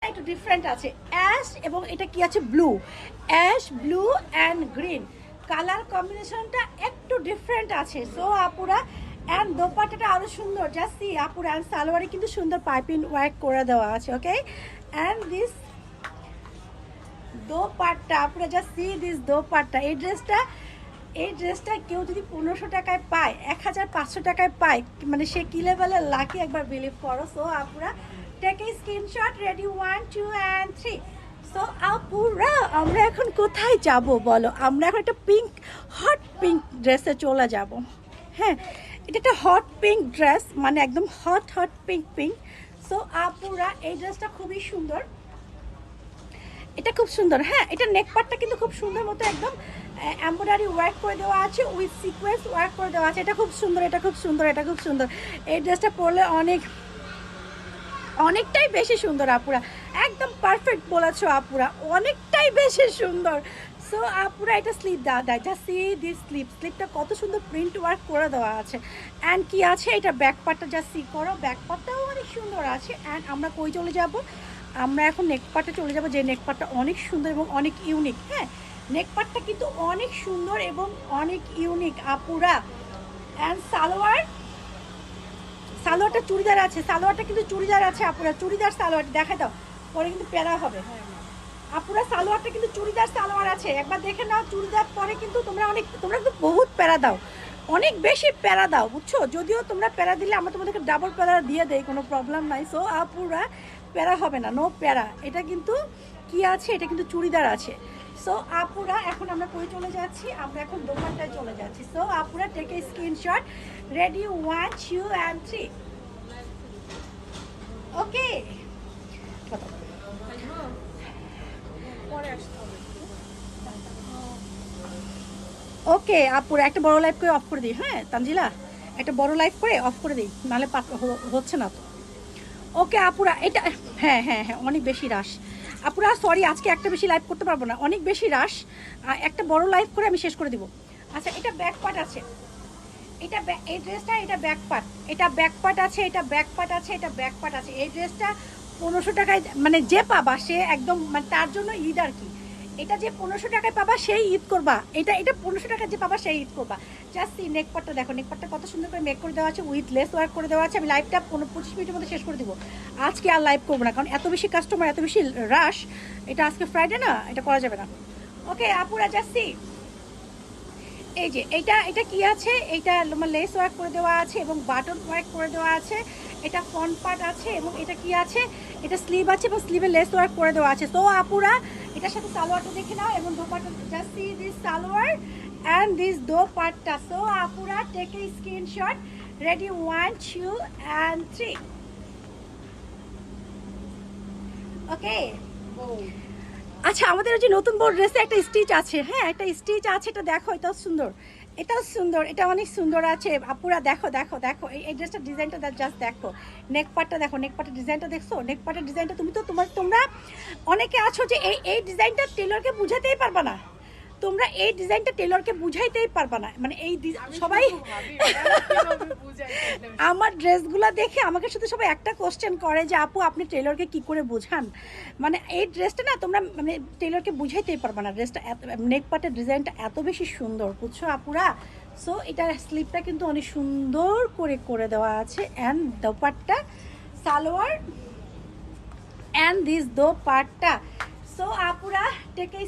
একটু ডিফারেন্ট আছে অ্যাশ এবং এটা কি আছে blue, ash blue and green colour কম্বিনেশনটা একটু ডিফারেন্ট আছে। সো আপুরা অ্যান্ড দোপাট্টাটা আরও সুন্দর, জাস্ট সি আপুরা। অ্যান্ড সালোয়ারে কিন্তু সুন্দর পাইপিং ওয়ার্ক করে দেওয়া আছে। ওকে, অ্যান্ড দিস দোপাট্টা আপুরা, জাস্ট সি দিস দোপাট্টা। এই ড্রেসটা কেউ যদি 1500 টাকায় পায়, 1500 টাকায় পায়, মানে সে কি লেভেলের লাকি একবার বিলিভ করো। সো আপুরা take a screenshot, ready 1 2 and 3। So আপুরা আমরা এখন কোথায় যাব বলো? আমরা এখন একটা পিঙ্ক, হট পিঙ্ক ড্রেসে চলে যাব। হ্যাঁ, এটা একটা হট পিঙ্ক ড্রেস, মানে একদম hot hot pink pink. So আপুরা এই ড্রেসটা খুবই সুন্দর, এটা খুব সুন্দর। হ্যাঁ, এটা নেক পার্টটা কিন্তু খুব সুন্দর মতো একদম এমব্রয়ডারি ওয়ার্ক করে দেওয়া আছে, উইথ সিকোয়েন্স ওয়ার্ক করে দেওয়া আছে। এটা খুব সুন্দর, এটা খুব সুন্দর, এটা খুব সুন্দর। এই ড্রেসটা পরলে অনেকটাই বেশি সুন্দর আপুরা, একদম পারফেক্ট বলেছো আপুরা, অনেকটাই বেশি সুন্দর। সো আপুরা এটা স্লিপ দেওয়া দেয়, যা সি দিস স্লিপটা কত সুন্দর প্রিন্ট ওয়ার্ক করে দেওয়া আছে। অ্যান্ড কি আছে এটা ব্যাক পার্টটা, যা সি করো, ব্যাক পার্টটাও অনেক সুন্দর আছে। অ্যান্ড আমরা কই চলে যাব? আমরা এখন নেক পার্টে চলে যাব, যে নেক পার্টটা অনেক সুন্দর এবং অনেক ইউনিক। হ্যাঁ, নেক পার্টটা কিন্তু অনেক সুন্দর এবং অনেক ইউনিক আপুরা। অ্যান্ড সালোয়ারটা চুড়িদার আছে, সালোয়ারটা কিন্তু চুড়িদার আছে আপুরা, চুড়িদার সালোয়ার দেখা দাও, পরে কিন্তু প্যারা হবে আপুরা। সালোয়ারটা কিন্তু চুড়িদার সালোয়ার আছে, একবার দেখে নাও। চুড়িদার পরে কিন্তু তোমরা কিন্তু বহুত প্যারা দাও, অনেক বেশি প্যারা দাও, বুঝছো? যদিও তোমরা প্যারা দিলে আমরা তোমাদেরকে ডাবল প্যারা দিয়ে দেই, কোনো প্রবলেম নাই। সো আপুরা প্যারা হবে না, নো প্যারা। এটা কিন্তু কি আছে, এটা কিন্তু চুড়িদার আছে। সো আপুরা এখন আমরা কই চলে যাচ্ছি? আমরা এখন দোকানটায় চলে যাচ্ছি। সো আপুরা take a screenshot, ready 1 2 and 3। Okay, okay আপুরা একটা বড় লাইভ করে অফ করে দিই। হ্যাঁ তানজিলা, একটা বড় লাইভ করে অফ করে দিই, নাহলে হচ্ছে না তো। ওকে আপুরা এটা, হ্যাঁ হ্যাঁ হ্যাঁ, অনেক বেশি রাশ আপুরা। সরি, আজকে একটা বেশি লাইভ করতে পারবো না, অনেক বেশি রাশ। একটা বড় লাইভ করে আমি শেষ করে দিব। আচ্ছা, এটা ব্যাক পার্ট আছে, এটা এই ড্রেসটা, এটা ব্যাক পার্ট, এটা ব্যাক পার্ট আছে, এটা ব্যাক পার্ট আছে, এটা ব্যাক পার্ট আছে। এই ড্রেসটা 1500 টাকায়, মানে যে পাবা সে একদম, মানে তার জন্য ঈদ আর কি। এটা যে 1500 টাকায় পাবা সেই ঈদ করবা, এটা 1500 টাকায় যে পাবা সেই ঈদ করবা। জাস্ট এই নেক পার্টটা দেখো, নেক পার্টটা কত সুন্দর করে মেক করে দেওয়া আছে, উইথ লেস ওয়ার্ক করে দেওয়া আছে। আমি লাইভটা 25 মিনিটের মধ্যে শেষ করে দিব। আজকে আর লাইভ করবো না, কারণ এত বেশি কাস্টমার, এত বেশি রাশ। এটা আজকে ফ্রাইডে না, এটা করা যাবে না। ওকে আপুরা, জাস্ট এই যে এটা কি আছে, এইটা লেস ওয়ার্ক করে দেওয়া আছে এবং বাটন ওয়ার্ক করে দেওয়া আছে। এটা ফ্রন্ট পার্ট আছে এবং এটা কি আছে, এটা স্লিভ আছে এবং স্লিভে লেস ওয়ার্ক করে দেওয়া আছে। তো আপুরা এটার সাথে সালোয়ারটা দেখে নাও এবং dupatta, just see this salwar and this dupatta. So আপুরা take a screenshot, ready 1 2 and 3। Okay, আচ্ছা আমাদের যে নতুন বড় ড্রেসে একটা স্টিচ আছে। হ্যাঁ, একটা স্টিচ আছে, এটা দেখো, এটাও সুন্দর, এটাও সুন্দর, এটা অনেক সুন্দর আছে আপুরা। দেখো দেখো দেখো, এই ড্রেসটার ডিজাইনটা জাস্ট দেখো, নেক পার্টটা দেখো, নেক পার্টের ডিজাইনটা দেখছো, নেক পার্টের ডিজাইনটা তুমি তো তোমরা অনেকে আছো যে এই ডিজাইনটা টেলরকে বুঝাতেই পারবা না, তোমরা এই ডিজাইনটা টেলরকে বুঝাইতেই পারবা না, মানে এই সবাই আমার ড্রেসগুলো দেখে আমাকে শুধু সবাই একটা কোশ্চেন করে যে আপু আপনি টেলরকে কি করে বোঝান, মানে এই ড্রেসটা না তোমরা মানে টেলরকে বুঝাইতেই পারবা না। ড্রেসটা নেক পার্টের ডিজাইনটা এত বেশি সুন্দর, বুঝছো আপুরা? সো এটার স্লিপটা কিন্তু অনেক সুন্দর করে দেওয়া আছে। And dupatta, salwar and this dupatta. So আপুরা টেক এ